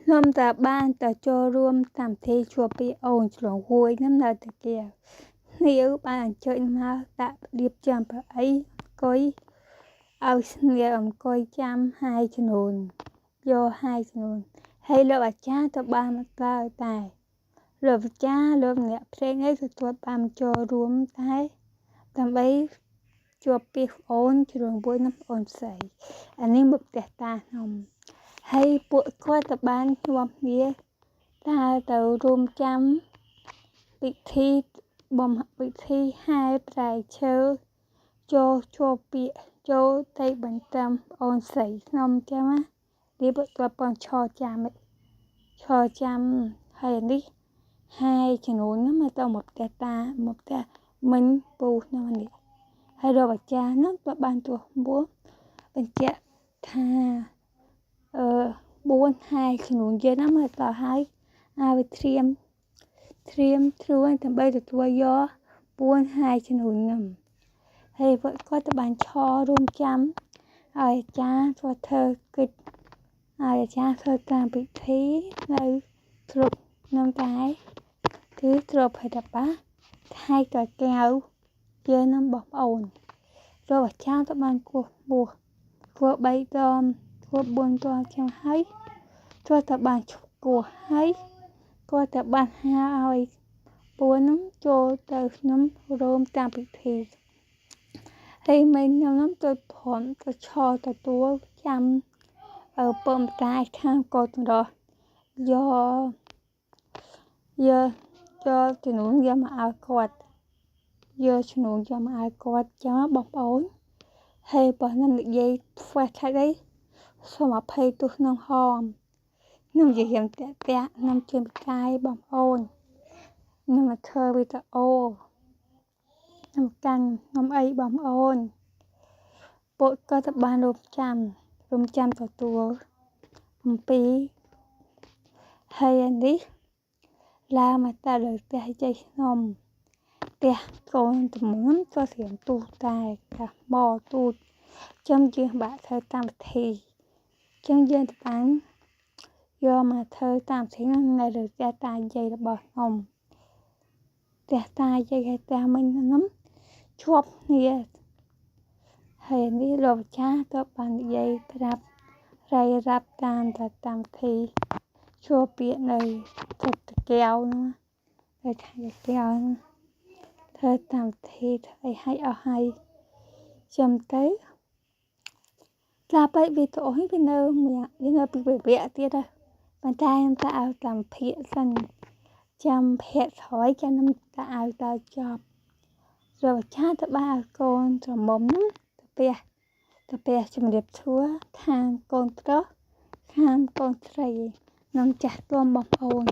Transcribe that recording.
ខ្ញុំតាបានទៅចូលរួមកម្មវិធីជួបពីអូនឆ្លងហួយនឹងនៅតាកែវនាវបានអញ្ជើញមកដាក់រៀបចំប្រអីអង្គុយឲ្យស្ងៀមអង្គុយចាំហាយចំនួនយកហាយចំនួនហើយលោកអាចារ្យទៅបានមកដល់តែលោកអាចារ្យលោកអ្នកផ្សេងឯងទទួលបានចូលរួមតែដើម្បីជួបពីអូនជ្រុងមួយនឹងអូនស្រីអានេះមកផ្ទះតាខ្ញុំហើយពួកគាត់ទៅបាននាំគ្នាដើរទៅរួមចាំពិធីបំពិធីហែប្រែឈើចូលពាក្យចូលទៅបន្តាំអូនស្រីខ្ញុំចាំណានេះពួកគាត់បងឈរចាំហើយនេះហើយចំនួនហ្នឹងមកទៅមកផ្ទះតាមកផ្ទះមិញពូហ្នឹងនេះហើយរកអាចារ្យហ្នឹងក៏បានទោះមួយបញ្ជាក់ថា4ហើយចំនួនយើងហ្នឹងមកដល់ហើយឲ្យត្រៀមខ្លួនដើម្បីទទួលយក4ហើយចំនួនហ្នឹងហើយគាត់ទៅបានឈររួមចាំឲ្យអាចារ្យធ្វើកិច្ចឲ្យអាចារ្យធ្វើតាមពិធីនៅគ្រប់នឹងដែរគឺត្រូវផៃតបាថៃតកៅយើងនឹងបងប្អូនរកអាចារ្យទៅបានគោះបួសគួរ3ដងគួរ4ដងចឹងហើយគាត់ទៅបានគោះហើយគាត់ទៅបានហៅឲ្យពួននឹងចូលទៅខ្ញុំរោមតាមពិធីហើយមិញខ្ញុំនឹងទៅព្រមទៅឈរទទួលចាំពំតាយខាងកូនរស់យកចំនួនយកមកឲ្យគាត់យកចំនួនយកមកឲ្យគាត់ចឹងបងប្អូនហើយបើខ្ញុំនិយាយផ្វះខាត់អីសូមអភ័យទោសក្នុងហមខ្ញុំនិយាយតាក់ខ្ញុំជឿបកាយបងប្អូនខ្ញុំមកធ្វើវីដេអូខ្ញុំកាន់ខ្ញុំអីបងប្អូនពួកគាត់ទៅបានរំចាំទទួលអំពីហើយនេះឡាមកតែលើផ្ទះជ័យខ្ញុំផ្ទះកូនទំនំក៏ស្រៀងទូតែកាបទូចចាំយើងបាក់ធ្វើតាមពិធីចឹងយើងទៅបានយកមកធ្វើតាមពិធីនៅលើផ្ទះតាយាយរបស់ខ្ញុំផ្ទះតាយាយហើយផ្ទះមិញខ្ញុំជាប់គ្នាហើយនេះលោកចាស់ក៏បាននិយាយប្រាប់រៃរាប់តាមពិធីជួបពាក្យនៅទឹកតកែវហ្នឹងទៅថៃតកែវធ្វើតាមពិធីធ្វើឲ្យអស់ហើយចាំទៅតាមវីដេអូនេះវានៅពីវគ្គទៀតដែរប៉ុន្តែខ្ញុំទៅឲ្យតាមភាគសិនចាំភាគក្រោយចាំខ្ញុំទៅឲ្យដល់ចប់រកចាទៅបានឲ្យកូនច្រមុំហ្នឹងទៅផ្ទះជំរាបធัวខាងកូនប្រុសខាងកូនស្រីខ្ញុំចាស់ទុំបងប្អូន